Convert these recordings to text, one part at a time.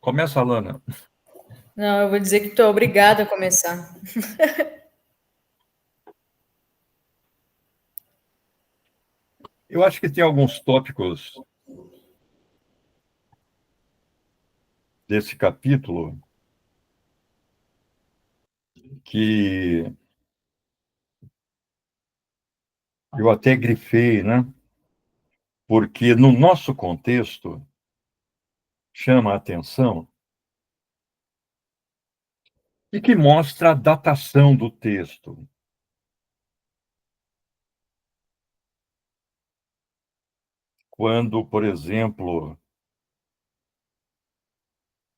Começa, Alana. Não, eu vou dizer que tu é obrigada a começar. Eu acho que tem alguns tópicos desse capítulo que eu até grifei, né? Porque no nosso contexto chama a atenção e que mostra a datação do texto. Quando, por exemplo,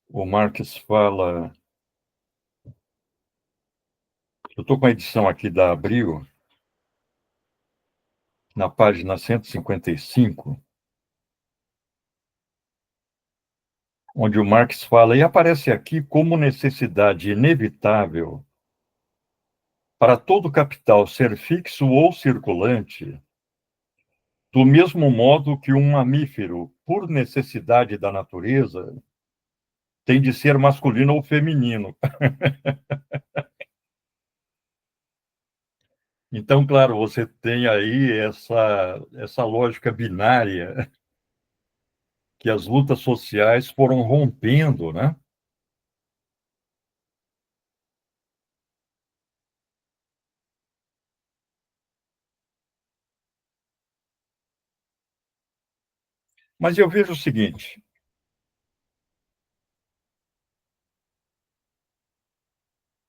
o Marx fala... Eu estou com a edição aqui da Abril, na página 155, onde o Marx fala, e aparece aqui como necessidade inevitável para todo capital ser fixo ou circulante, do mesmo modo que um mamífero, por necessidade da natureza, tem de ser masculino ou feminino. Então, claro, você tem aí essa lógica binária que as lutas sociais foram rompendo, né? Mas eu vejo o seguinte: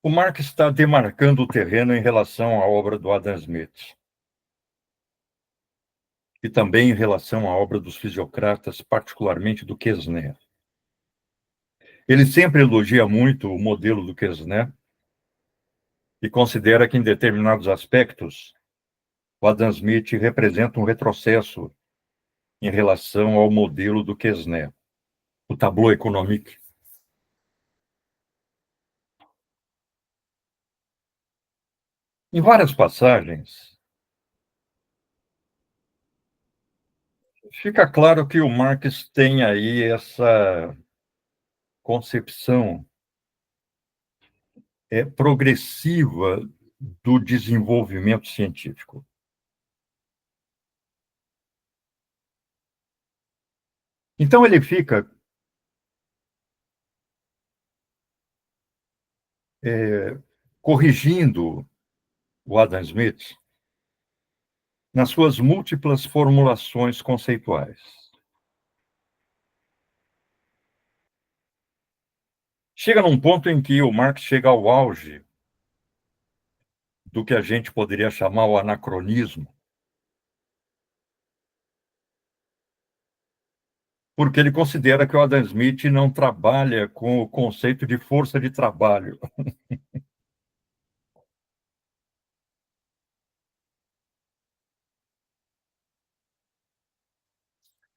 o Marx está demarcando o terreno em relação à obra do Adam Smith e também em relação à obra dos fisiocratas, particularmente do Quesnay. Ele sempre elogia muito o modelo do Quesnay e considera que, em determinados aspectos, o Adam Smith representa um retrocesso em relação ao modelo do Quesnay, o tableau économique. Em várias passagens, fica claro que o Marx tem aí essa concepção progressiva do desenvolvimento científico. Então, ele fica corrigindo o Adam Smith nas suas múltiplas formulações conceituais. Chega num ponto em que o Marx chega ao auge do que a gente poderia chamar o anacronismo, porque ele considera que o Adam Smith não trabalha com o conceito de força de trabalho.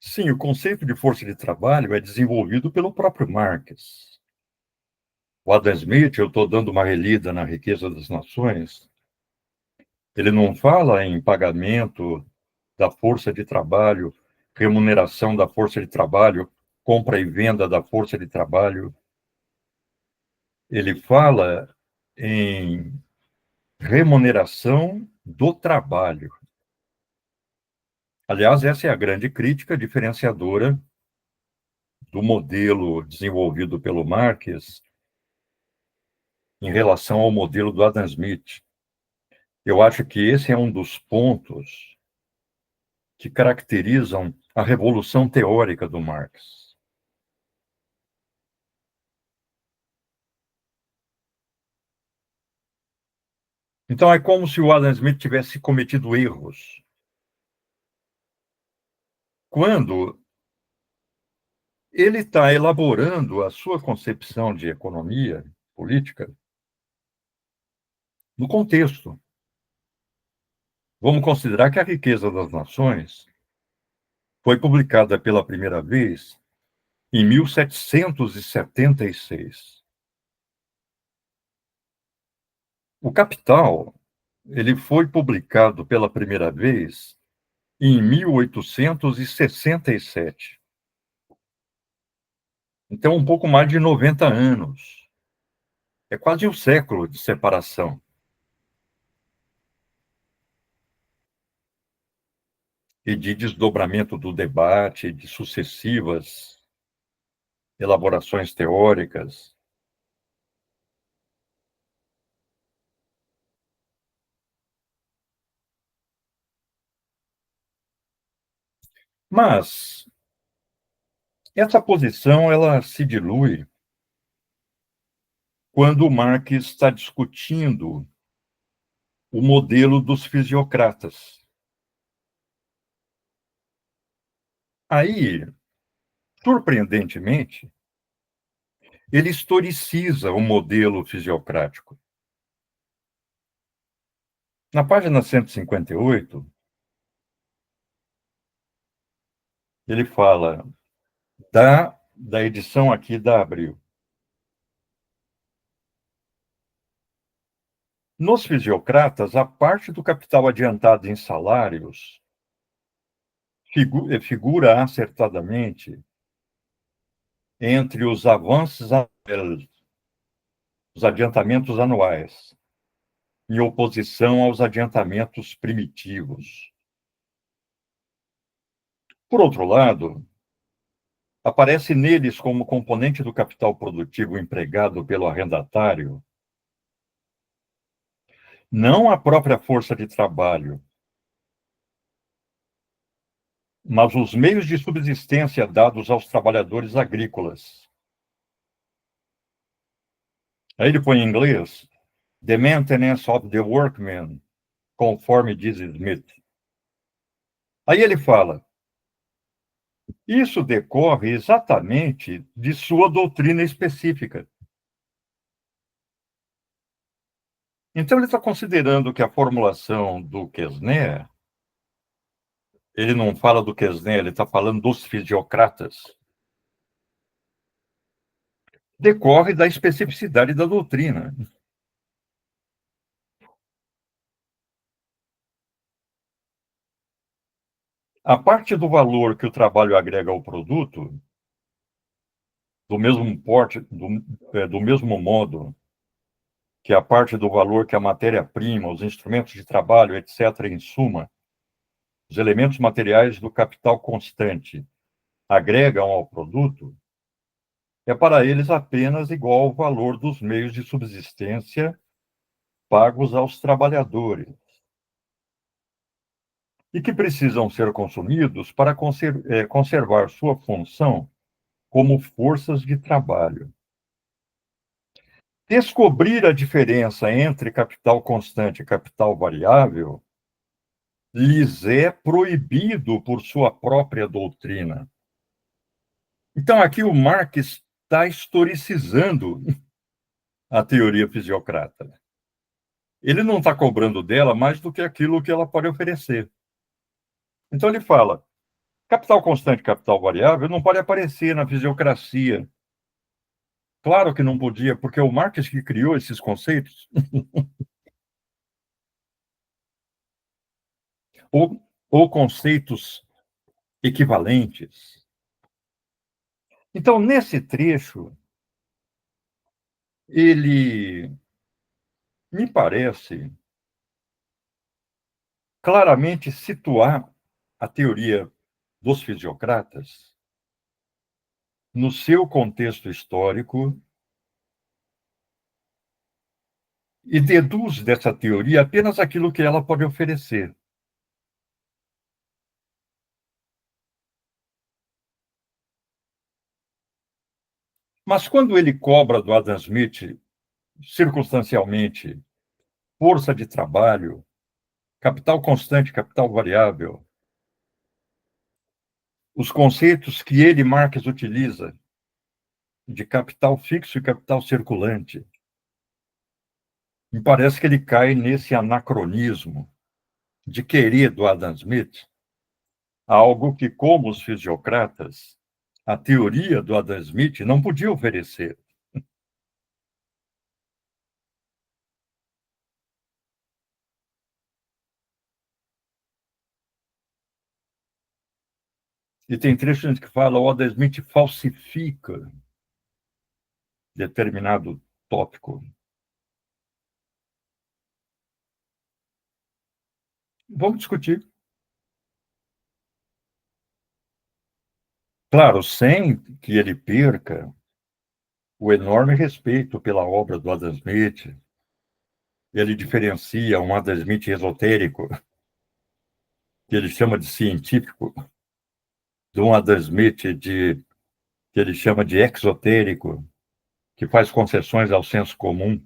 Sim, o conceito de força de trabalho é desenvolvido pelo próprio Marx. O Adam Smith, eu estou dando uma relida na Riqueza das Nações, ele não fala em pagamento da força de trabalho, remuneração da força de trabalho, compra e venda da força de trabalho. Ele fala em remuneração do trabalho. Aliás, essa é a grande crítica diferenciadora do modelo desenvolvido pelo Marx em relação ao modelo do Adam Smith. Eu acho que esse é um dos pontos que caracterizam a revolução teórica do Marx. Então, é como se o Adam Smith tivesse cometido erros quando ele está elaborando a sua concepção de economia política no contexto. Vamos considerar que a Riqueza das Nações foi publicada pela primeira vez em 1776. O Capital, ele foi publicado pela primeira vez em 1867. Então, um pouco mais de 90 anos. É quase um século de separação. E de desdobramento do debate, de sucessivas elaborações teóricas. Mas essa posição ela se dilui quando o Marx está discutindo o modelo dos fisiocratas. Aí, surpreendentemente, ele historiciza o modelo fisiocrático. Na página 158, ele fala da edição aqui da Abril. Nos fisiocratas, a parte do capital adiantado em salários figura acertadamente entre os avanços, os adiantamentos anuais, em oposição aos adiantamentos primitivos. Por outro lado, aparece neles como componente do capital produtivo empregado pelo arrendatário, não a própria força de trabalho, mas os meios de subsistência dados aos trabalhadores agrícolas. Aí ele põe em inglês, the maintenance of the workmen, conforme diz Smith. Aí ele fala, isso decorre exatamente de sua doutrina específica. Então, ele está considerando que a formulação do Quesner, ele não fala do Quesner, ele está falando dos fisiocratas, decorre da especificidade da doutrina. A parte do valor que o trabalho agrega ao produto, do mesmo porte, do mesmo modo que a parte do valor que a matéria-prima, os instrumentos de trabalho, etc., em suma, os elementos materiais do capital constante agregam ao produto, é para eles apenas igual ao valor dos meios de subsistência pagos aos trabalhadores e que precisam ser consumidos para conservar sua função como forças de trabalho. Descobrir a diferença entre capital constante e capital variável lhes é proibido por sua própria doutrina. Então, aqui o Marx está historicizando a teoria fisiocrata. Ele não está cobrando dela mais do que aquilo que ela pode oferecer. Então, ele fala: capital constante e capital variável não pode aparecer na fisiocracia. Claro que não podia, porque é o Marx que criou esses conceitos, ou conceitos equivalentes. Então, nesse trecho, ele me parece claramente situar a teoria dos fisiocratas no seu contexto histórico e deduz dessa teoria apenas aquilo que ela pode oferecer. Mas quando ele cobra do Adam Smith, circunstancialmente, força de trabalho, capital constante, capital variável, os conceitos que ele, Marx, utiliza de capital fixo e capital circulante, me parece que ele cai nesse anacronismo de querer do Adam Smith algo que, como os fisiocratas, a teoria do Adam Smith não podia oferecer. E tem trechos que fala o Adam Smith falsifica determinado tópico. Vamos discutir. Claro, sem que ele perca o enorme respeito pela obra do Adam Smith. Ele diferencia um Adam Smith esotérico, que ele chama de científico, de um Adam Smith que ele chama de exotérico, que faz concessões ao senso comum.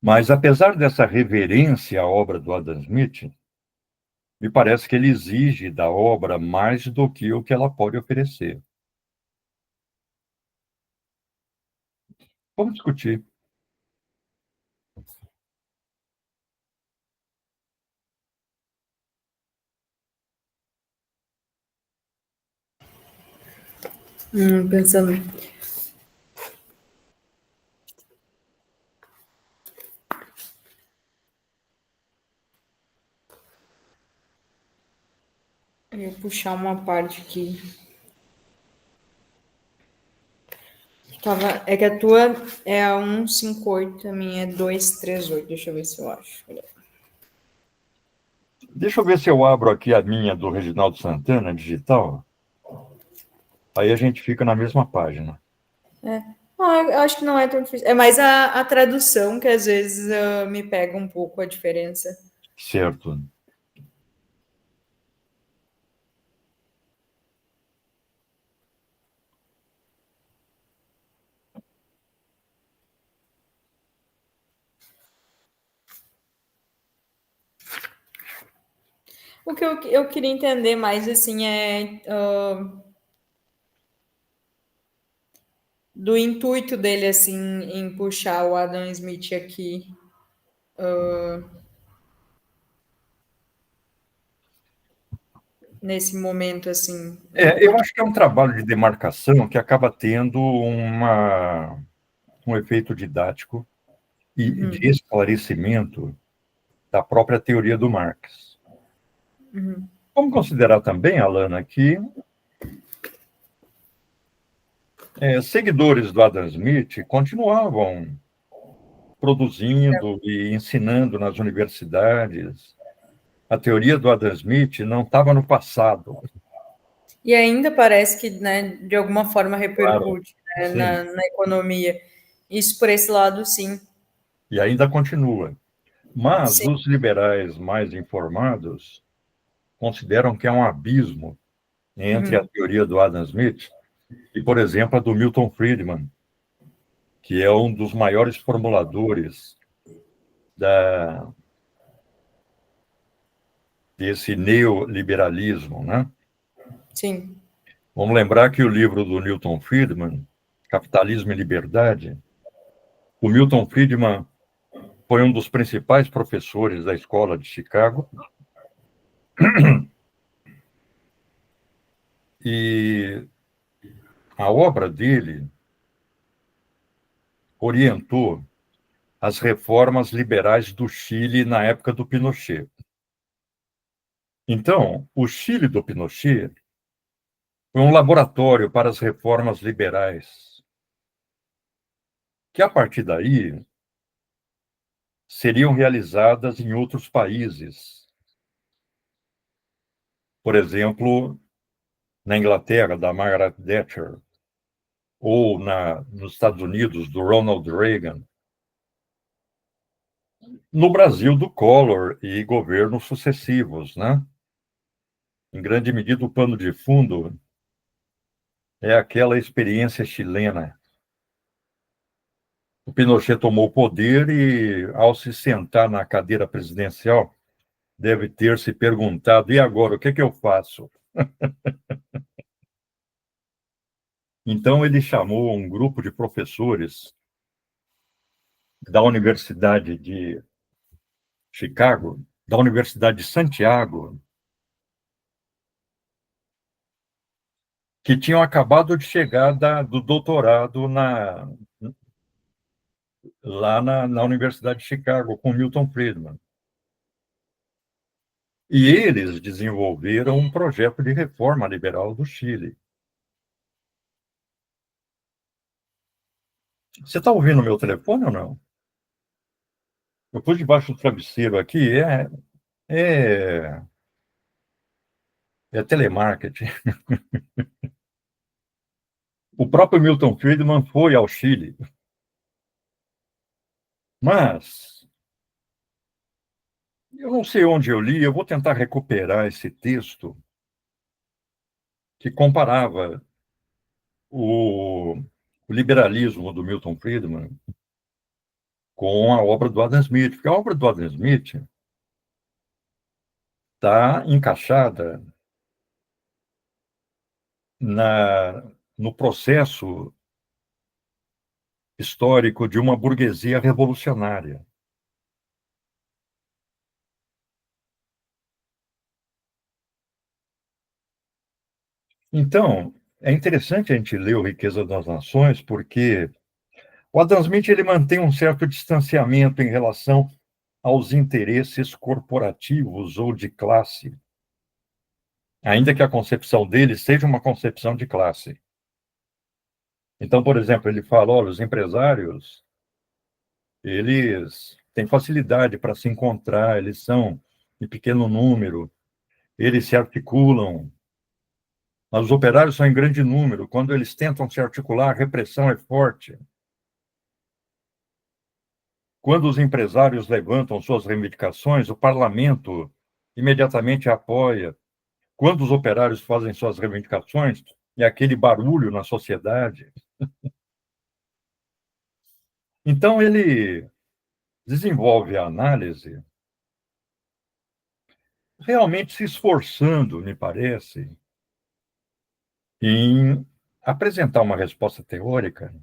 Mas, apesar dessa reverência à obra do Adam Smith, me parece que ele exige da obra mais do que o que ela pode oferecer. Vamos discutir. Pensando. Eu vou puxar uma parte aqui. É que a tua é a 158, a minha é 238. Deixa eu ver se eu acho. Deixa eu ver se eu abro aqui a minha do Reginaldo Santana, digital. Aí a gente fica na mesma página. Eu acho que não é tão difícil. É mais a tradução que às vezes me pega um pouco a diferença. Certo. O que eu queria entender mais, assim, é do intuito dele, assim, em puxar o Adam Smith aqui. Nesse momento, assim. Eu acho que é um trabalho de demarcação que acaba tendo um efeito didático e de esclarecimento da própria teoria do Marx. Vamos considerar também, Alana, que seguidores do Adam Smith continuavam produzindo e ensinando nas universidades. A teoria do Adam Smith não estava no passado. E ainda parece que, né, de alguma forma Claro, repercute, né, sim. na economia. Isso por esse lado, sim. E ainda continua. Mas Sim. os liberais mais informados consideram que há um abismo entre a teoria do Adam Smith e, por exemplo, a do Milton Friedman, que é um dos maiores formuladores desse neoliberalismo, né? Sim. Vamos lembrar que o livro do Milton Friedman, Capitalismo e Liberdade, o Milton Friedman foi um dos principais professores da escola de Chicago e a obra dele orientou as reformas liberais do Chile na época do Pinochet. Então, o Chile do Pinochet foi um laboratório para as reformas liberais, que a partir daí seriam realizadas em outros países. Por exemplo, na Inglaterra, da Margaret Thatcher, ou nos Estados Unidos, do Ronald Reagan, no Brasil, do Collor e governos sucessivos, né? Em grande medida, o pano de fundo é aquela experiência chilena. O Pinochet tomou o poder e, ao se sentar na cadeira presidencial, deve ter se perguntado: e agora, o que é que eu faço? Então, ele chamou um grupo de professores da Universidade de Chicago, da Universidade de Santiago, que tinham acabado de chegar do doutorado lá na Universidade de Chicago, com Milton Friedman. E eles desenvolveram um projeto de reforma liberal do Chile. Você está ouvindo o meu telefone ou não? Eu pus debaixo do travesseiro aqui, é, é telemarketing. O próprio Milton Friedman foi ao Chile, mas eu não sei onde eu li, eu vou tentar recuperar esse texto que comparava o, o liberalismo do Milton Friedman com a obra do Adam Smith, porque a obra do Adam Smith está encaixada no processo histórico de uma burguesia revolucionária. Então, é interessante a gente ler o Riqueza das Nações, porque o Adam Smith ele mantém um certo distanciamento em relação aos interesses corporativos ou de classe, ainda que a concepção dele seja uma concepção de classe. Então, por exemplo, ele fala, olha, os empresários, eles têm facilidade para se encontrar, eles são em pequeno número, eles se articulam, mas os operários são em grande número. Quando eles tentam se articular, a repressão é forte. Quando os empresários levantam suas reivindicações, o parlamento imediatamente apoia. Quando os operários fazem suas reivindicações, é aquele barulho na sociedade. Então, ele desenvolve a análise realmente se esforçando, me parece, em apresentar uma resposta teórica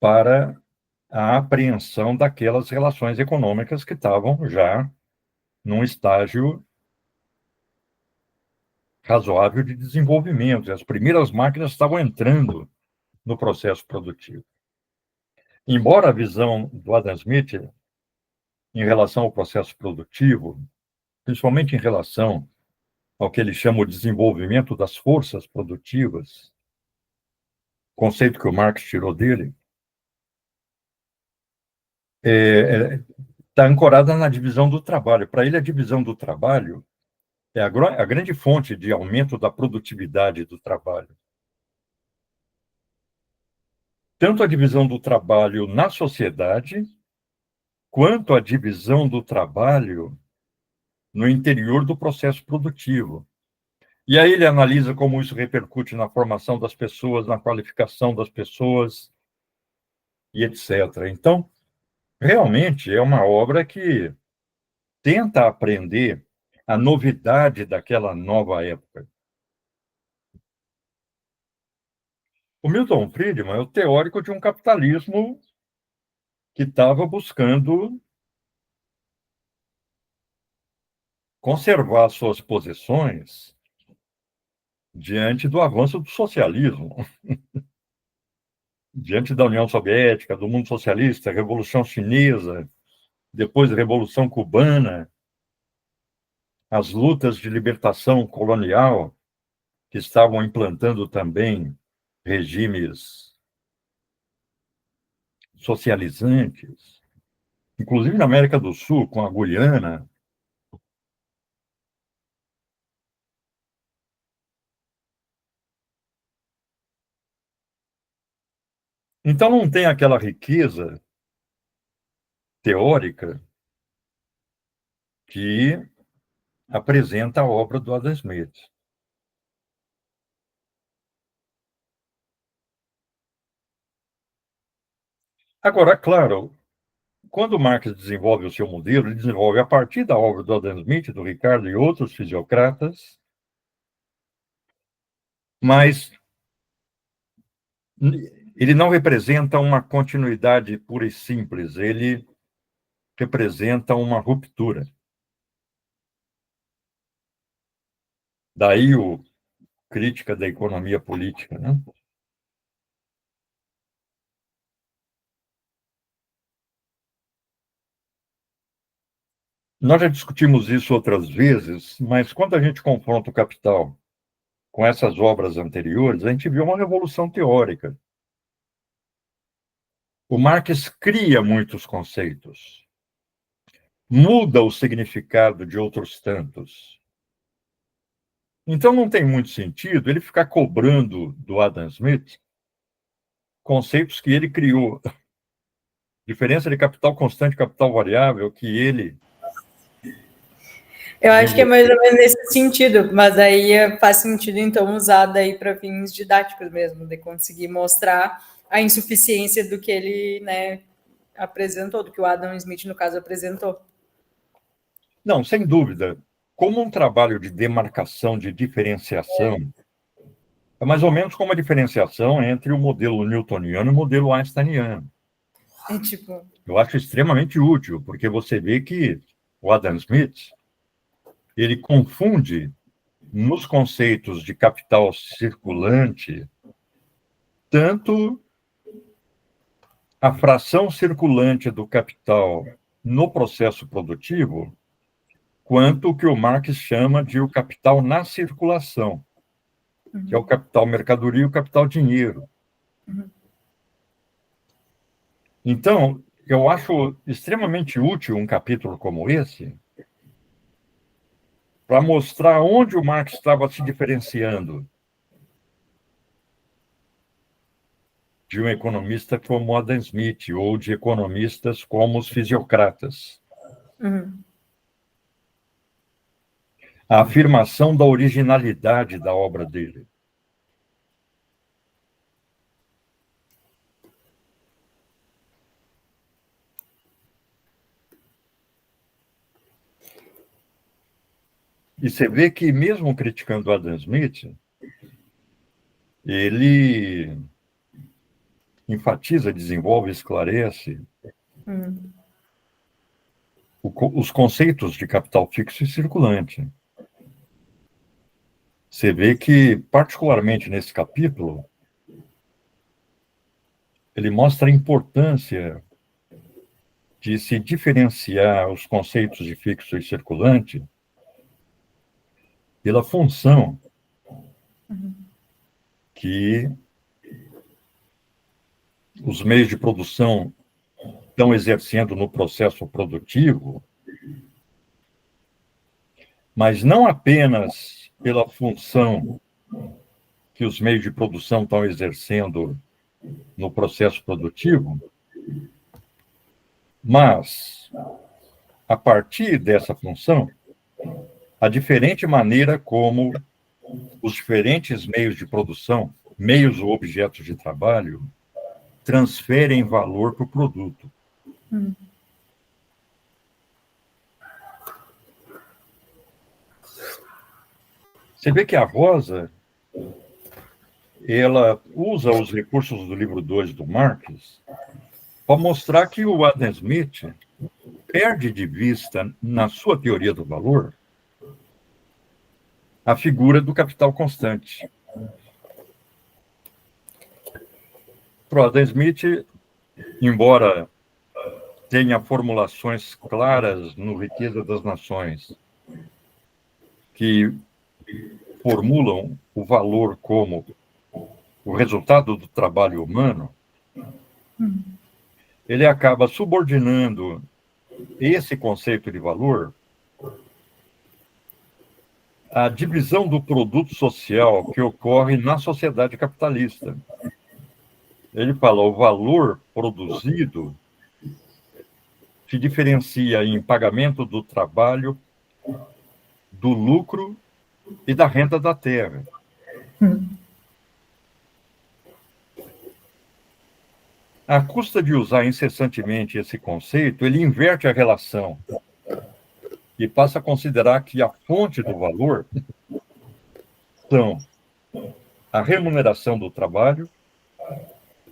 para a apreensão daquelas relações econômicas que estavam já num estágio razoável de desenvolvimento. E as primeiras máquinas estavam entrando no processo produtivo. Embora a visão do Adam Smith em relação ao processo produtivo, principalmente em relação ao que ele chama o desenvolvimento das forças produtivas, conceito que o Marx tirou dele, está ancorada na divisão do trabalho. Para ele, a divisão do trabalho é a grande fonte de aumento da produtividade do trabalho. Tanto a divisão do trabalho na sociedade, quanto a divisão do trabalho no interior do processo produtivo. E aí ele analisa como isso repercute na formação das pessoas, na qualificação das pessoas e etc. Então, realmente é uma obra que tenta aprender a novidade daquela nova época. O Milton Friedman é o teórico de um capitalismo que estava buscando conservar suas posições diante do avanço do socialismo, diante da União Soviética, do mundo socialista, Revolução Chinesa, depois Revolução Cubana, as lutas de libertação colonial que estavam implantando também regimes socializantes, inclusive na América do Sul, com a Guiana. Então, não tem aquela riqueza teórica que apresenta a obra do Adam Smith. Agora, claro, quando Marx desenvolve o seu modelo, ele desenvolve a partir da obra do Adam Smith, do Ricardo e outros fisiocratas, mas ele não representa uma continuidade pura e simples, ele representa uma ruptura. Daí o crítica da economia política, né? Nós já discutimos isso outras vezes, mas quando a gente confronta o Capital com essas obras anteriores, a gente viu uma revolução teórica. O Marx cria muitos conceitos, muda o significado de outros tantos. Então não tem muito sentido ele ficar cobrando do Adam Smith conceitos que ele criou. Diferença de capital constante e capital variável que ele... Eu acho que é mais ou menos nesse sentido, mas aí faz sentido, então, usar daí para fins didáticos mesmo, de conseguir mostrar a insuficiência do que ele, né, apresentou, do que o Adam Smith, no caso, apresentou. Não, sem dúvida. Como um trabalho de demarcação, de diferenciação, é mais ou menos como a diferenciação entre o modelo newtoniano e o modelo einsteiniano. É tipo... Eu acho extremamente útil, porque você vê que o Adam Smith, ele confunde nos conceitos de capital circulante tanto a fração circulante do capital no processo produtivo, quanto o que o Marx chama de o capital na circulação, que é o capital mercadoria e o capital dinheiro. Então, eu acho extremamente útil um capítulo como esse para mostrar onde o Marx estava se diferenciando de um economista como Adam Smith ou de economistas como os fisiocratas. A afirmação da originalidade da obra dele. E você vê que, mesmo criticando Adam Smith, ele enfatiza, desenvolve, esclarece os conceitos de capital fixo e circulante. Você vê que, particularmente nesse capítulo, ele mostra a importância de se diferenciar os conceitos de fixo e circulante pela função que os meios de produção estão exercendo no processo produtivo, mas não apenas pela função que os meios de produção estão exercendo no processo produtivo, mas, a partir dessa função, a diferente maneira como os diferentes meios de produção, meios ou objetos de trabalho, transferem valor para o produto. Você vê que a Rosa, ela usa os recursos do livro 2 do Marx para mostrar que o Adam Smith perde de vista, na sua teoria do valor, a figura do capital constante. Para o Adam Smith, embora tenha formulações claras no Riqueza das Nações, que formulam o valor como o resultado do trabalho humano, ele acaba subordinando esse conceito de valor à divisão do produto social que ocorre na sociedade capitalista. Ele fala, o valor produzido se diferencia em pagamento do trabalho, do lucro e da renda da terra. À custa de usar incessantemente esse conceito, ele inverte a relação e passa a considerar que a fonte do valor são a remuneração do trabalho,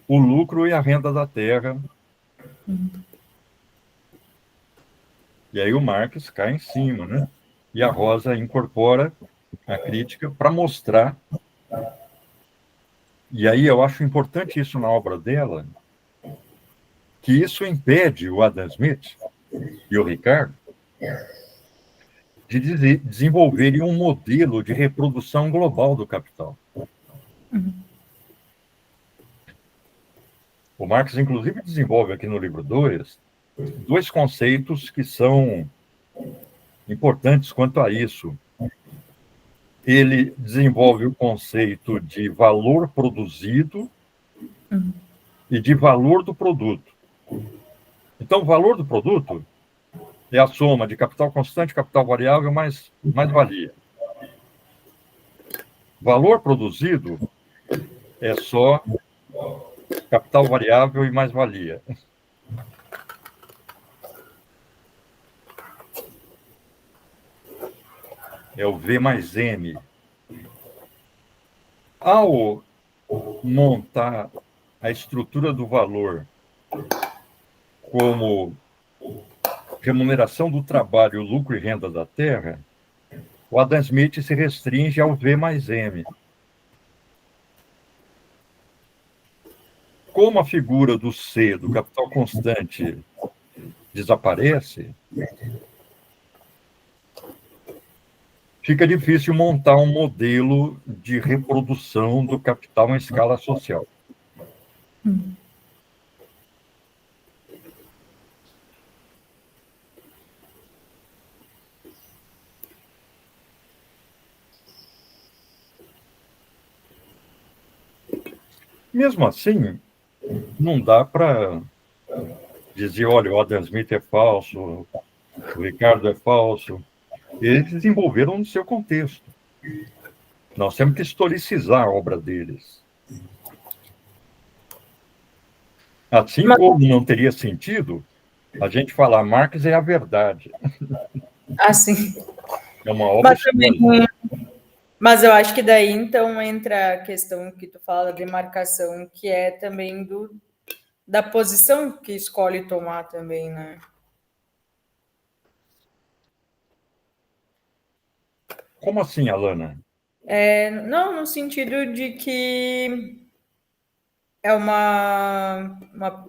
o lucro e a renda da terra. E aí o Marx cai em cima, né? E a Rosa incorpora a crítica para mostrar. E aí eu acho importante isso na obra dela, que isso impede o Adam Smith e o Ricardo de desenvolverem um modelo de reprodução global do capital. O Marx, inclusive, desenvolve aqui no livro 2 dois conceitos que são importantes quanto a isso. Ele desenvolve o conceito de valor produzido e de valor do produto. Então, o valor do produto é a soma de capital constante, capital variável, mais valia. Valor produzido é só capital variável e mais valia. É o V mais M. Ao montar a estrutura do valor como remuneração do trabalho, lucro e renda da terra, o Adam Smith se restringe ao V mais M. Como a figura do C, do capital constante, desaparece, fica difícil montar um modelo de reprodução do capital em escala social. Mesmo assim, não dá para dizer, olha, o Adam Smith é falso, o Ricardo é falso. Eles desenvolveram no seu contexto. Nós temos que historicizar a obra deles. Assim como não teria sentido a gente falar Marx é a verdade. Assim. É uma obra histórica. Mas eu acho que daí, então, entra a questão que tu fala, da demarcação, que é também da posição que escolhe tomar também, né? Como assim, Alana? Não, no sentido de que é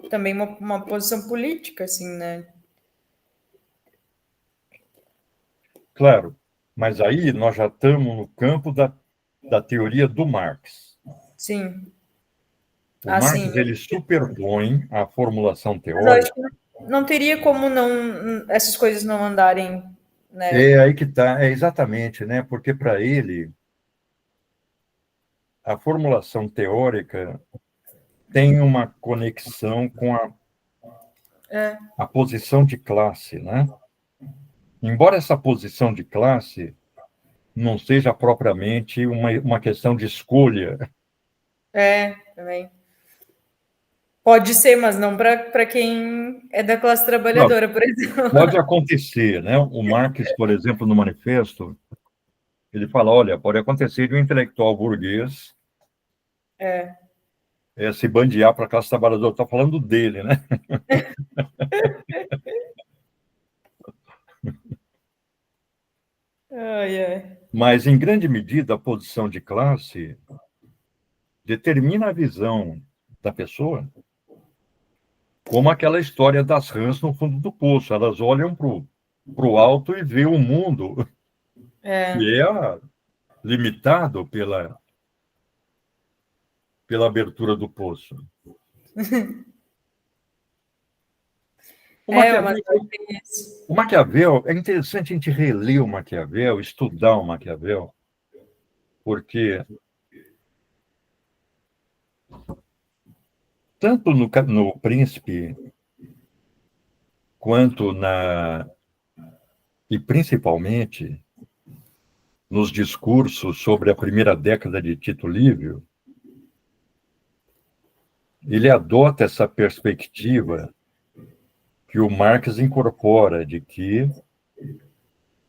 também uma posição política, assim, né? Claro, mas aí nós já estamos no campo da teoria do Marx. Sim. O Marx, ele superpõe a formulação Mas eu acho teórica. que não teria como essas coisas não andarem, né? É aí que está, exatamente, né? Porque para ele, a formulação teórica tem uma conexão com a posição de classe, né? Embora essa posição de classe não seja propriamente uma questão de escolha. Também. Pode ser, mas não para quem é da classe trabalhadora, por exemplo. Pode acontecer, né? O Marx, por exemplo, no manifesto, ele fala, olha, pode acontecer de um intelectual burguês se bandear para a classe trabalhadora. Está falando dele, né? Mas, em grande medida, a posição de classe determina a visão da pessoa, como aquela história das rãs no fundo do poço. Elas olham para o alto e vê o mundo que é limitado pela abertura do poço. O Maquiavel, é interessante a gente reler o Maquiavel, estudar o Maquiavel, porque tanto no Príncipe quanto e principalmente nos discursos sobre a primeira década de Tito Livio, ele adota essa perspectiva que o Marx incorpora, de que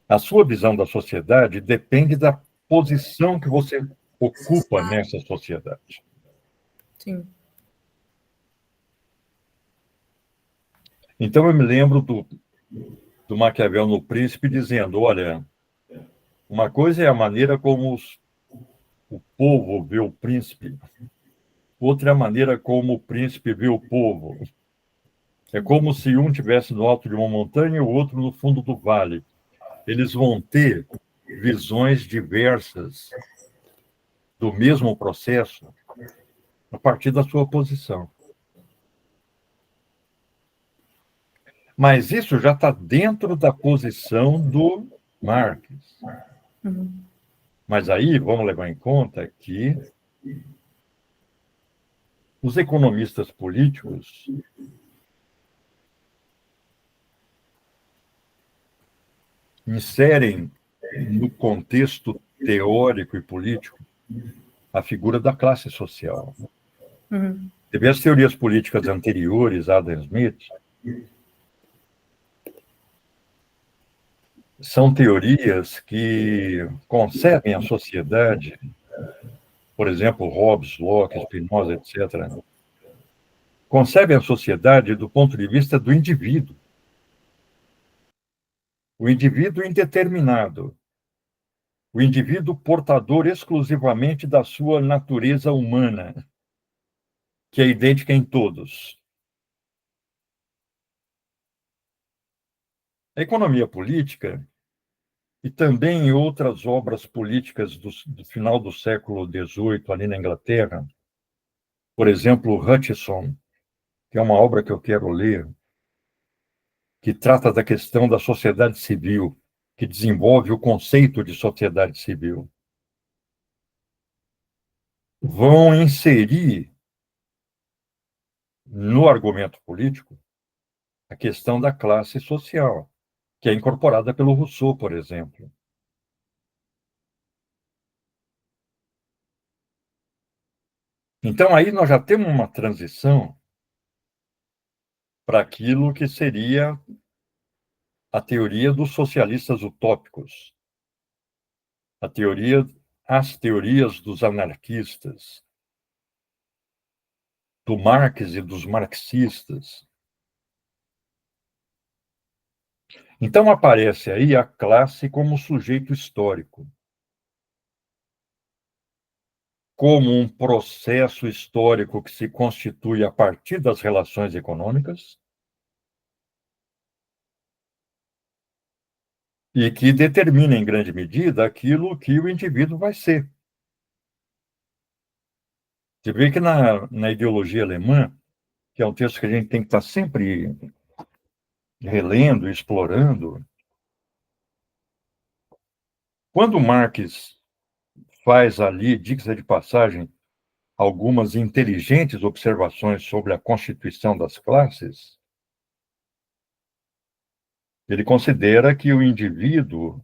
a sua visão da sociedade depende da posição que você ocupa nessa sociedade. Sim. Então, eu me lembro do Maquiavel no Príncipe dizendo, olha, uma coisa é a maneira como o povo vê o príncipe, outra é a maneira como o príncipe vê o povo. É como se um estivesse no alto de uma montanha e o outro no fundo do vale. Eles vão ter visões diversas do mesmo processo a partir da sua posição. Mas isso já está dentro da posição do Marx. Mas aí vamos levar em conta que os economistas políticos inserem no contexto teórico e político a figura da classe social. Você vê as teorias políticas anteriores a Adam Smith, são teorias que concebem a sociedade, por exemplo, Hobbes, Locke, Spinoza, etc., concebem a sociedade do ponto de vista do indivíduo. O indivíduo indeterminado, o indivíduo portador exclusivamente da sua natureza humana, que é idêntica em todos. A economia política, e também em outras obras políticas do final do século XVIII, ali na Inglaterra, por exemplo, Hutcheson, que é uma obra que eu quero ler, que trata da questão da sociedade civil, que desenvolve o conceito de sociedade civil. Vão inserir no argumento político a questão da classe social, que é incorporada pelo Rousseau, por exemplo. Então, aí nós já temos uma transição para aquilo que seria a teoria dos socialistas utópicos, as teorias dos anarquistas, do Marx e dos marxistas. Então aparece aí a classe como sujeito histórico, como um processo histórico que se constitui a partir das relações econômicas e que determina, em grande medida, aquilo que o indivíduo vai ser. Você vê que na ideologia alemã, que é um texto que a gente tem que estar sempre relendo, explorando, quando Marx faz ali, diga-se de passagem, algumas inteligentes observações sobre a constituição das classes, ele considera que o indivíduo,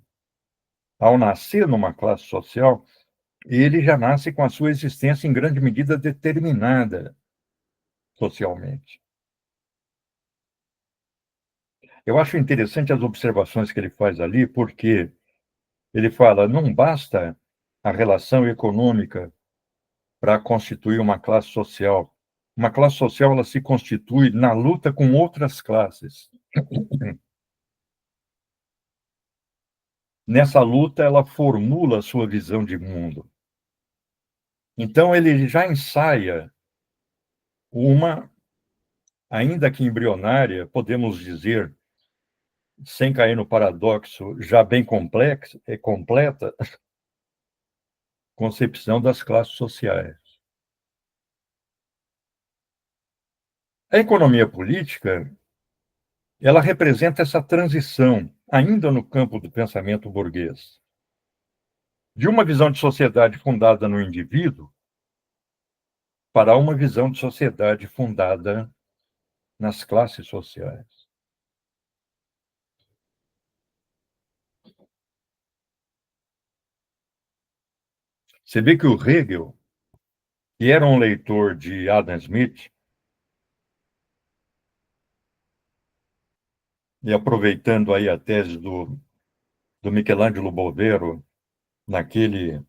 ao nascer numa classe social, ele já nasce com a sua existência em grande medida determinada socialmente. Eu acho interessante as observações que ele faz ali, porque ele fala, não basta a relação econômica para constituir uma classe social. Uma classe social ela se constitui na luta com outras classes. Nessa luta, ela formula a sua visão de mundo. Então, ele já ensaia uma, ainda que embrionária, podemos dizer, sem cair no paradoxo, já bem complexa, completa, concepção das classes sociais. A economia política, ela representa essa transição, ainda no campo do pensamento burguês, de uma visão de sociedade fundada no indivíduo para uma visão de sociedade fundada nas classes sociais. Você vê que o Hegel, que era um leitor de Adam Smith, e aproveitando aí a tese do Michelangelo Bovero, naquele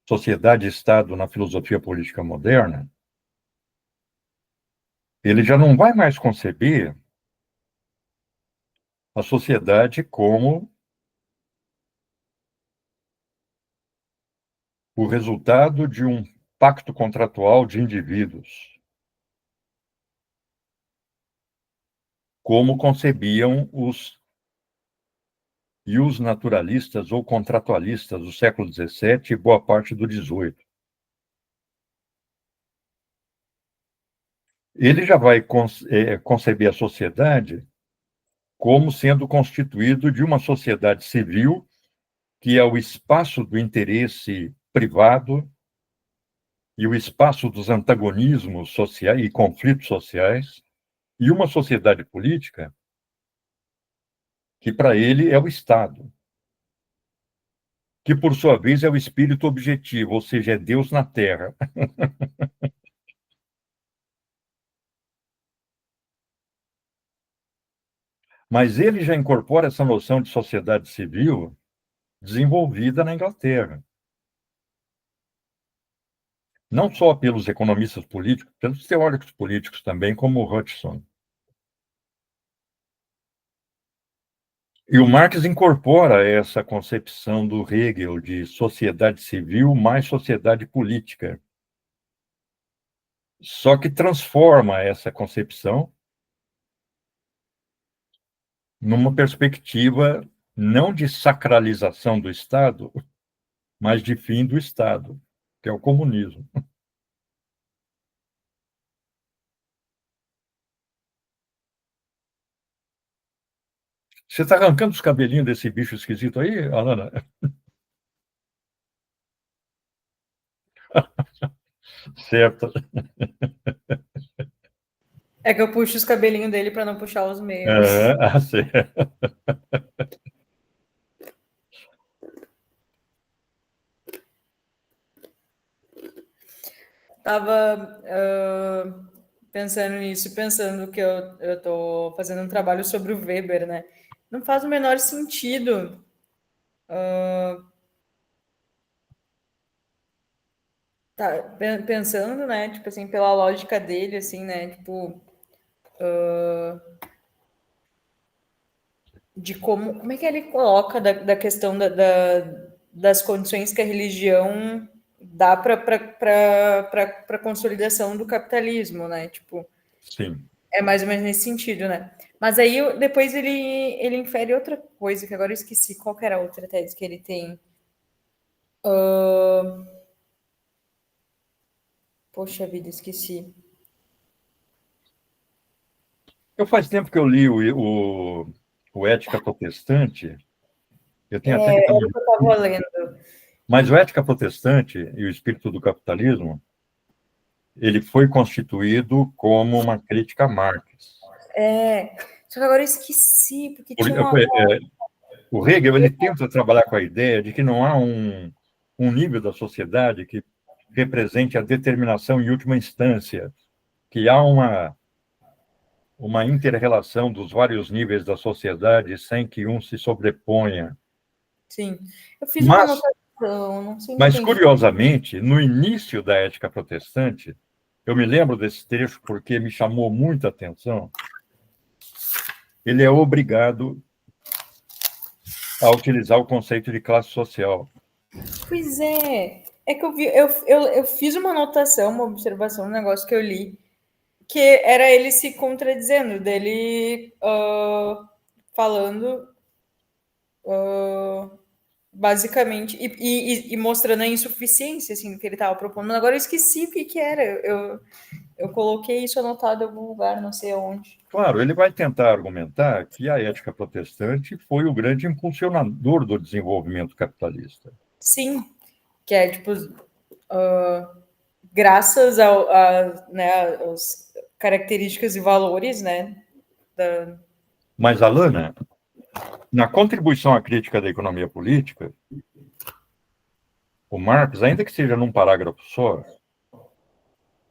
Sociedade e Estado na Filosofia Política Moderna, ele já não vai mais conceber a sociedade como o resultado de um pacto contratual de indivíduos. como concebiam os naturalistas ou contratualistas do século XVII e boa parte do XVIII. Ele já vai conceber a sociedade como sendo constituído de uma sociedade civil, que é o espaço do interesse privado e o espaço dos antagonismos sociais e conflitos sociais, e uma sociedade política que, para ele, é o Estado, que, por sua vez, é o espírito objetivo, ou seja, é Deus na Terra. Mas ele já incorpora essa noção de sociedade civil desenvolvida na Inglaterra. Não só pelos economistas políticos, pelos teóricos políticos também, como o Hutchison. E o Marx incorpora essa concepção do Hegel de sociedade civil mais sociedade política. Só que transforma essa concepção numa perspectiva não de sacralização do Estado, mas de fim do Estado, que é o comunismo. Você está arrancando os cabelinhos desse bicho esquisito aí, Alana? Certo. É que eu puxo os cabelinhos dele para não puxar os meus. Certo. Tava pensando nisso, pensando que eu tô fazendo um trabalho sobre o Weber, né? Não faz o menor sentido tá pensando, né? Tipo assim, pela lógica dele, assim, né? Tipo, de como é que ele coloca da questão das condições que a religião dá para a consolidação do capitalismo, né? Tipo, Sim. é mais ou menos nesse sentido, né? Mas aí depois ele infere outra coisa, que agora eu esqueci. Qual que era a outra tese que ele tem? Poxa vida, esqueci. Eu faz tempo que eu li o Ética Protestante, eu tenho até que dar Era o que eu estava lendo. mas o Ética Protestante e o Espírito do Capitalismo, ele foi constituído como uma crítica a Marx. Só que agora eu esqueci, porque Por- tinha uma. O Hegel, ele tenta trabalhar com a ideia de que não há um nível da sociedade que represente a determinação em última instância, que há uma inter-relação dos vários níveis da sociedade sem que um se sobreponha. Sim. Eu fiz uma Mas, anotação, não sei muito mas bem. curiosamente, no início da Ética Protestante, eu me lembro desse trecho porque me chamou muita atenção, ele é obrigado a utilizar o conceito de classe social. Pois é. É que eu fiz uma anotação, uma observação, um negócio que eu li, que era ele se contradizendo, dele falando basicamente e mostrando a insuficiência assim, do que ele estava propondo. Mas agora eu esqueci o que era. Eu coloquei isso anotado em algum lugar, não sei aonde. Claro, ele vai tentar argumentar que a ética protestante foi o grande impulsionador do desenvolvimento capitalista. Sim, que é tipo graças né, às características e valores, né? Mas, Alana, na contribuição à crítica da economia política, o Marx, ainda que seja num parágrafo só,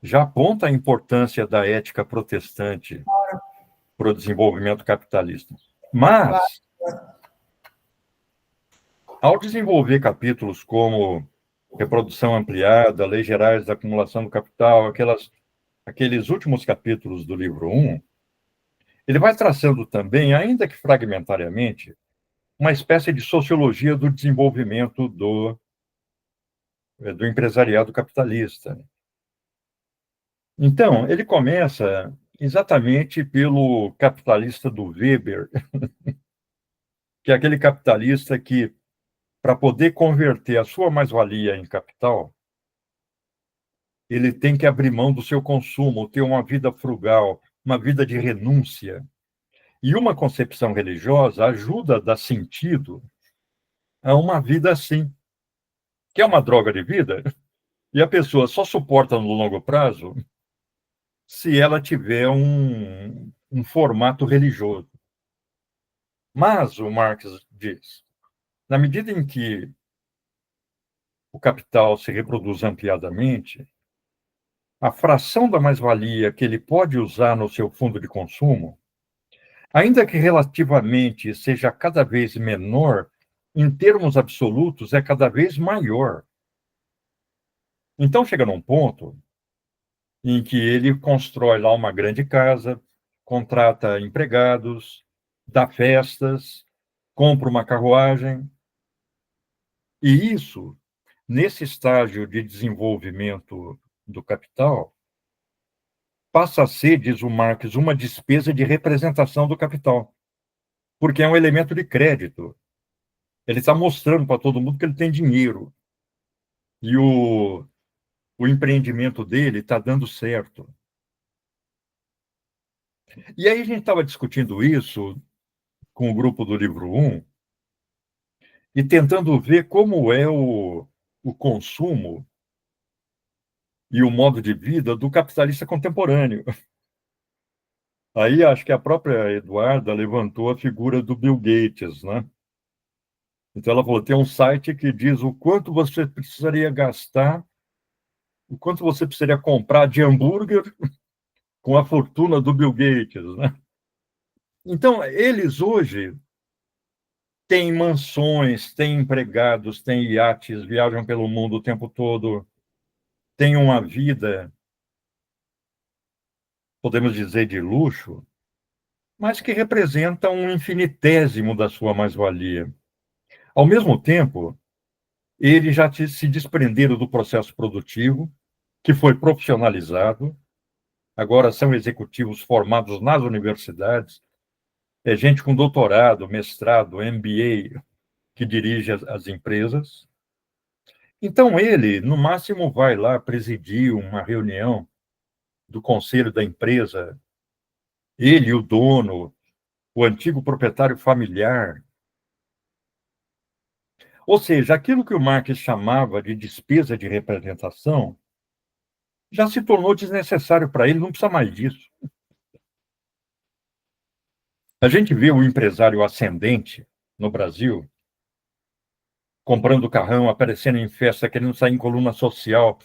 já aponta a importância da ética protestante para o desenvolvimento capitalista. Mas, ao desenvolver capítulos como reprodução ampliada, leis gerais da acumulação do capital, aqueles últimos capítulos do livro 1, ele vai traçando também, ainda que fragmentariamente, uma espécie de sociologia do desenvolvimento do empresariado capitalista. Então, ele começa exatamente pelo capitalista do Weber, que é aquele capitalista que, para poder converter a sua mais-valia em capital, ele tem que abrir mão do seu consumo, ter uma vida frugal, uma vida de renúncia. E uma concepção religiosa ajuda a dar sentido a uma vida assim, que é uma droga de vida, e a pessoa só suporta no longo prazo se ela tiver um formato religioso. Mas, o Marx diz, na medida em que o capital se reproduz ampliadamente, a fração da mais-valia que ele pode usar no seu fundo de consumo, ainda que relativamente seja cada vez menor, em termos absolutos é cada vez maior. Então chega num ponto em que ele constrói lá uma grande casa, contrata empregados, dá festas, compra uma carruagem, e isso, nesse estágio de desenvolvimento do capital, passa a ser, diz o Marx, uma despesa de representação do capital, porque é um elemento de crédito. Ele está mostrando para todo mundo que ele tem dinheiro. E o empreendimento dele está dando certo. E aí a gente estava discutindo isso com o grupo do livro 1 e tentando ver como é o consumo e o modo de vida do capitalista contemporâneo. Aí acho que a própria Eduarda levantou a figura do Bill Gates, né? Então ela falou, tem um site que diz o quanto você precisaria gastar, o quanto você precisaria comprar de hambúrguer com a fortuna do Bill Gates, né? Então, eles hoje têm mansões, têm empregados, têm iates, viajam pelo mundo o tempo todo, têm uma vida, podemos dizer, de luxo, mas que representa um infinitésimo da sua mais-valia. Ao mesmo tempo, eles já se desprenderam do processo produtivo, que foi profissionalizado, agora são executivos formados nas universidades, é gente com doutorado, mestrado, MBA, que dirige as empresas. Então, ele, no máximo, vai lá presidir uma reunião do conselho da empresa, ele, o dono, o antigo proprietário familiar. Ou seja, aquilo que o Marx chamava de despesa de representação já se tornou desnecessário para ele, não precisa mais disso. A gente vê o empresário ascendente no Brasil, comprando carrão, aparecendo em festa, querendo sair em coluna social.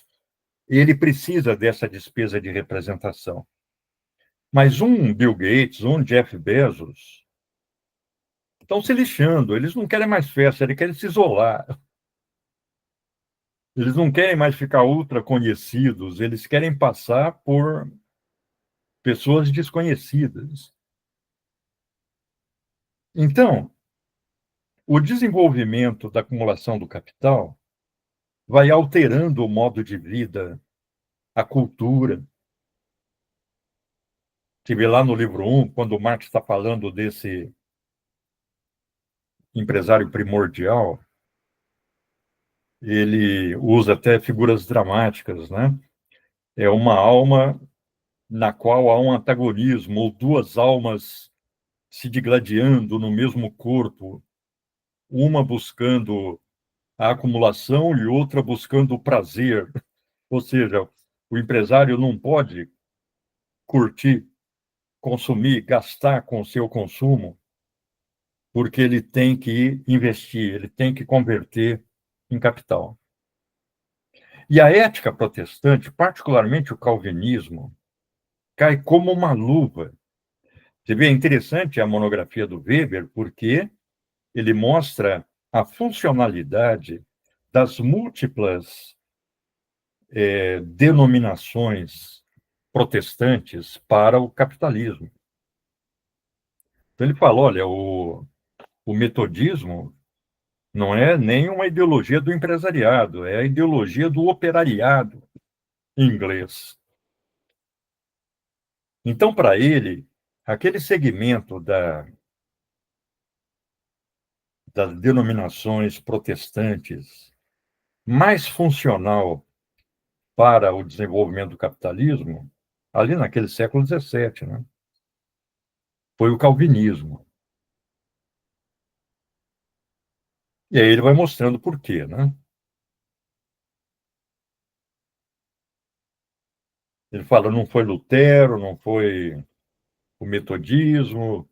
Ele precisa dessa despesa de representação. Mas um Bill Gates, um Jeff Bezos, estão se lixando. Eles não querem mais festa, eles querem se isolar. Eles não querem mais ficar ultra conhecidos, eles querem passar por pessoas desconhecidas. Então, o desenvolvimento da acumulação do capital vai alterando o modo de vida, a cultura. Você vê lá no livro 1, quando o Marx está falando desse empresário primordial, ele usa até figuras dramáticas, né? É uma alma na qual há um antagonismo, ou duas almas se digladiando no mesmo corpo, uma buscando a acumulação e outra buscando o prazer. Ou seja, o empresário não pode curtir, consumir, gastar com o seu consumo, porque ele tem que investir, ele tem que converter em capital. E a ética protestante, particularmente o calvinismo, cai como uma luva. Você vê, é interessante a monografia do Weber, porque ele mostra a funcionalidade das múltiplas denominações protestantes para o capitalismo. Então ele fala, olha, o metodismo não é nem uma ideologia do empresariado, é a ideologia do operariado em inglês. Então, para ele, aquele segmento das denominações protestantes mais funcional para o desenvolvimento do capitalismo, ali naquele século XVII, né, foi o calvinismo. E aí ele vai mostrando por quê, né? Ele fala, não foi Lutero, não foi o metodismo,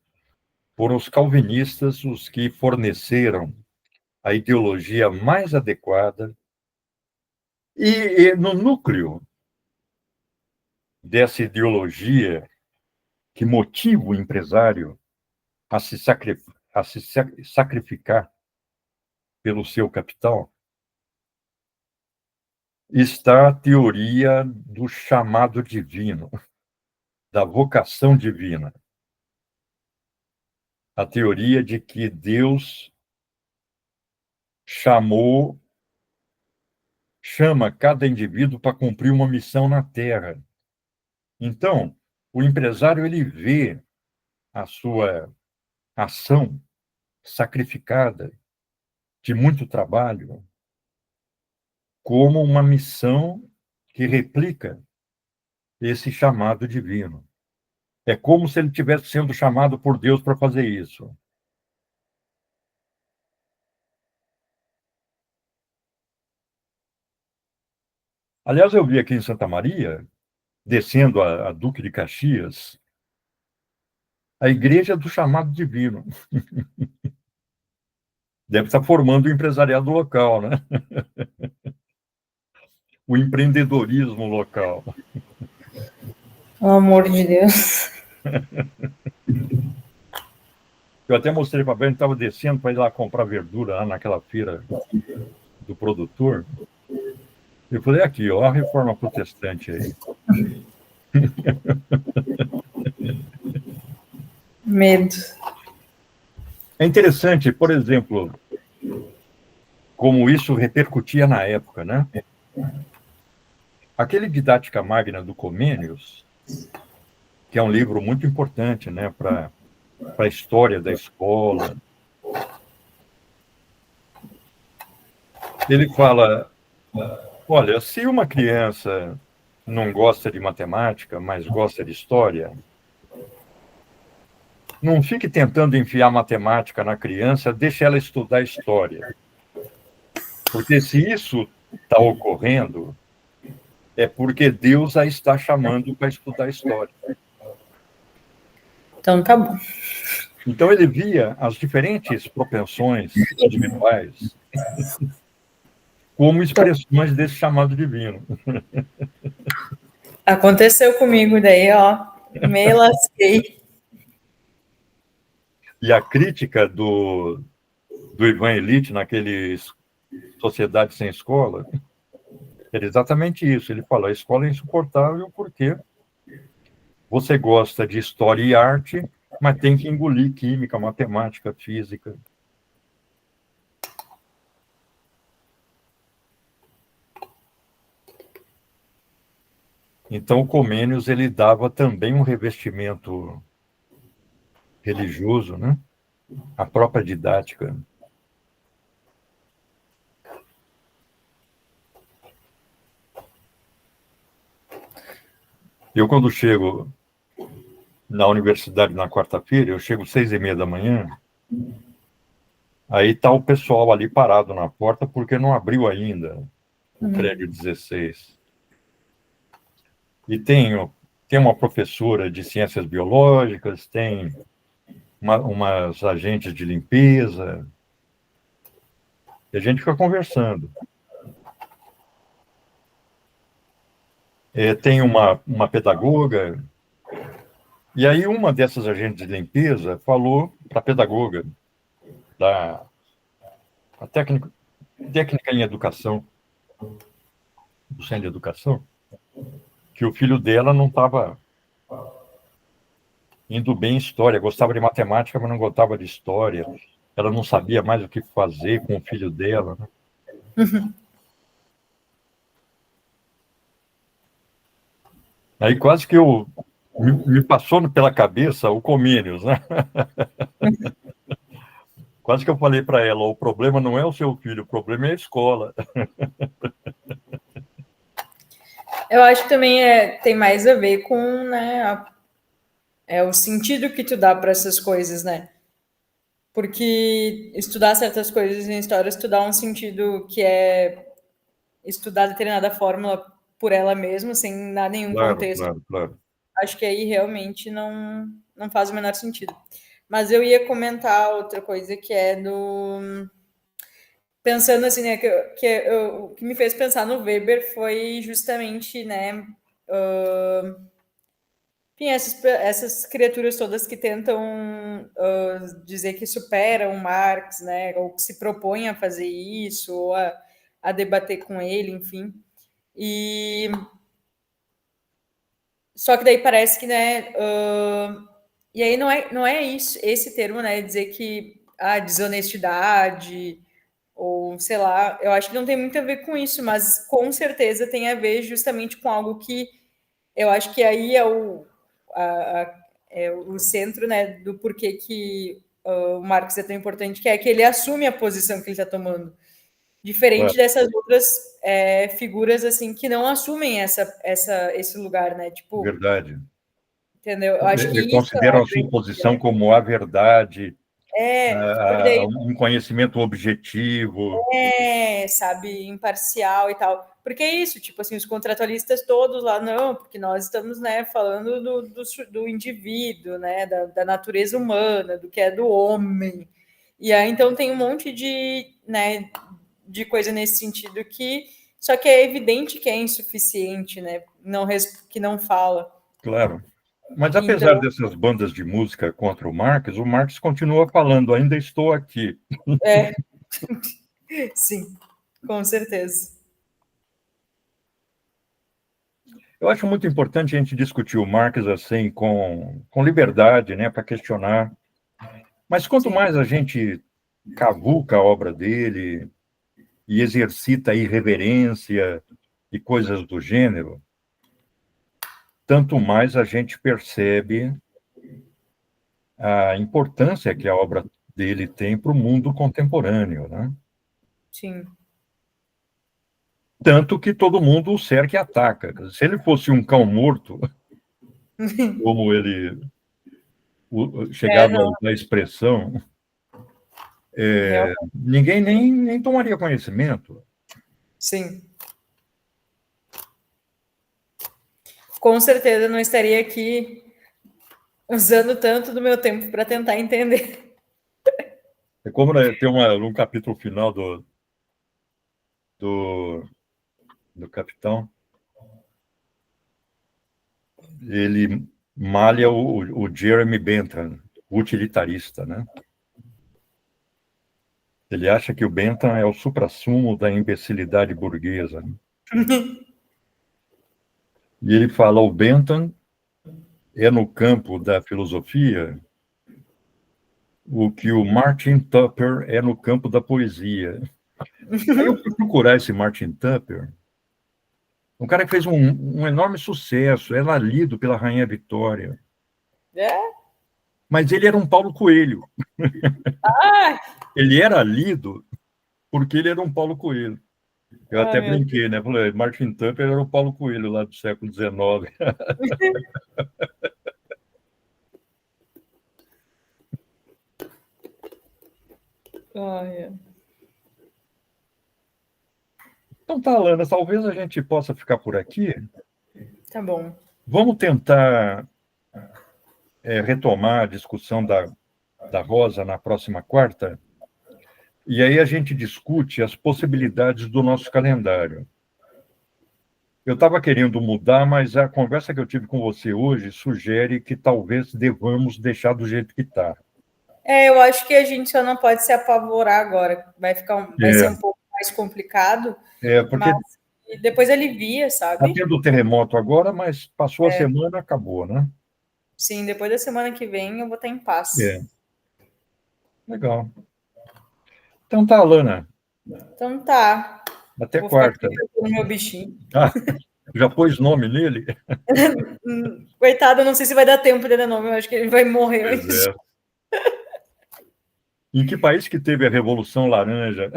foram os calvinistas os que forneceram a ideologia mais adequada e no núcleo dessa ideologia que motiva o empresário a se sacrificar pelo seu capital, está a teoria do chamado divino, da vocação divina. A teoria de que Deus chama cada indivíduo para cumprir uma missão na Terra. Então, o empresário ele vê a sua ação sacrificada de muito trabalho como uma missão que replica esse chamado divino. É como se ele estivesse sendo chamado por Deus para fazer isso. Aliás, eu vi aqui em Santa Maria, descendo a Duque de Caxias, a igreja do chamado divino. Deve estar formando o empresariado local, né? O empreendedorismo local. Pelo amor de Deus. Eu até mostrei para a Bela, estava descendo para ir lá comprar verdura lá naquela feira do produtor. Eu falei, aqui, ó, a reforma protestante aí. Medo. É interessante, por exemplo, como isso repercutia na época, né? Aquele Didática Magna do Comênios, que é um livro muito importante, né, para a história da escola, ele fala, olha, se uma criança não gosta de matemática, mas gosta de história, não fique tentando enfiar matemática na criança, deixe ela estudar história. Porque se isso está ocorrendo, é porque Deus a está chamando para estudar história. Então tá bom. Então ele via as diferentes propensões individuais como expressões desse chamado divino. Aconteceu comigo daí, ó. Me lasquei. E a crítica do Ivan Illich naquele Sociedade Sem Escola era exatamente isso. Ele falou, a escola é insuportável porque você gosta de história e arte, mas tem que engolir química, matemática, física. Então, o Comênios, ele dava também um revestimento religioso, né? A própria didática. Eu, quando chego na universidade na quarta-feira, eu chego 6:30 da manhã, aí está o pessoal ali parado na porta porque não abriu ainda o prédio 16. E tem uma professora de ciências biológicas, tem umas agentes de limpeza, e a gente fica conversando. Tem uma pedagoga, e aí uma dessas agentes de limpeza falou para a pedagoga a técnica em educação, do Centro de Educação, que o filho dela não estava indo bem em história, gostava de matemática, mas não gostava de história. Ela não sabia mais o que fazer com o filho dela, né? Aí quase que eu Me passou pela cabeça o Comênios, né? Quase que eu falei para ela, o problema não é o seu filho, o problema é a escola. Eu acho que também tem mais a ver com, né, o sentido que tu dá para essas coisas, né? Porque estudar certas coisas em história, tu dá um sentido que é estudar determinada fórmula por ela mesma, sem dar nenhum Claro, contexto. claro, claro. Acho que aí realmente não faz o menor sentido. Mas eu ia comentar outra coisa que é do. Pensando assim, né, o que me fez pensar no Weber foi justamente, né, enfim, essas criaturas todas que tentam dizer que superam Marx, né, ou que se propõem a fazer isso, ou a debater com ele, enfim. E só que daí parece que, né, e aí não é isso, esse termo, né, dizer que a desonestidade ou sei lá, eu acho que não tem muito a ver com isso, mas com certeza tem a ver justamente com algo que eu acho que aí é o centro, né, do porquê que o Marx é tão importante, que é que ele assume a posição que ele está tomando, Claro. diferente dessas outras figuras assim que não assumem esse lugar, né? Tipo, Verdade. entendeu? Eu acho que isso é Consideram a a sua grande posição diferença. como a verdade, Porque daí um conhecimento objetivo. sabe, imparcial e tal. Porque é isso, tipo assim, os contratualistas todos lá, não, porque nós estamos, né, falando do indivíduo, né, da natureza humana, do que é do homem. E aí, então, tem um monte né, de coisa nesse sentido que, só que é evidente que é insuficiente, né, que não fala. Claro. Mas apesar Então, dessas bandas de música contra o Marx continua falando, ainda estou aqui. sim, com certeza. Eu acho muito importante a gente discutir o Marx assim, com liberdade, né, para questionar. Mas quanto Sim, mais a gente cavuca a obra dele e exercita a irreverência e coisas do gênero, tanto mais a gente percebe a importância que a obra dele tem para o mundo contemporâneo, né? sim. Tanto que todo mundo o cerca e ataca. Se ele fosse um cão morto, como ele chegava Não, a expressão, realmente, ninguém nem tomaria conhecimento. sim. Com certeza não estaria aqui usando tanto do meu tempo para tentar entender. É como, né, tem um capítulo final do, do Capitão, ele malha o Jeremy Bentham, o utilitarista, né? Ele acha que o Bentham é o suprassumo da imbecilidade burguesa, né? E ele fala, o Bentham é no campo da filosofia o que o Martin Tupper é no campo da poesia. Aí eu fui procurar esse Martin Tupper, um cara que fez um enorme sucesso, era lido pela Rainha Vitória, É? mas ele era um Paulo Coelho. Ai, Ele era lido porque ele era um Paulo Coelho. Eu até ai, meu Deus. brinquei, né? Falei, Martin Tupper era o Paulo Coelho lá do século XIX. Ai, Então tá, Lana, talvez a gente possa ficar por aqui. tá bom. Vamos tentar retomar a discussão da Rosa na próxima quarta, e aí a gente discute as possibilidades do nosso calendário. Eu estava querendo mudar, mas a conversa que eu tive com você hoje sugere que talvez devamos deixar do jeito que está. Eu acho que a gente só não pode se apavorar agora. Vai ser um pouco mais complicado, Porque mas depois alivia, está sabe? tendo terremoto agora, mas passou a semana, acabou, né? Sim, depois da semana que vem eu vou estar em É, paz. legal. Então tá, Lana, Então tá. até Vou ficar aqui quarta. no meu bichinho. Tá? Já pôs nome nele? Coitado, eu não sei se vai dar tempo de dar nome, eu acho que ele vai morrer Pois antes. é. Em que país que teve a Revolução Laranja?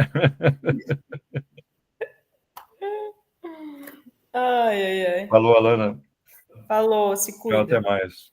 Ai, ai, ai. Falou, Alana. Falou, se Tchau, até cuida. mais.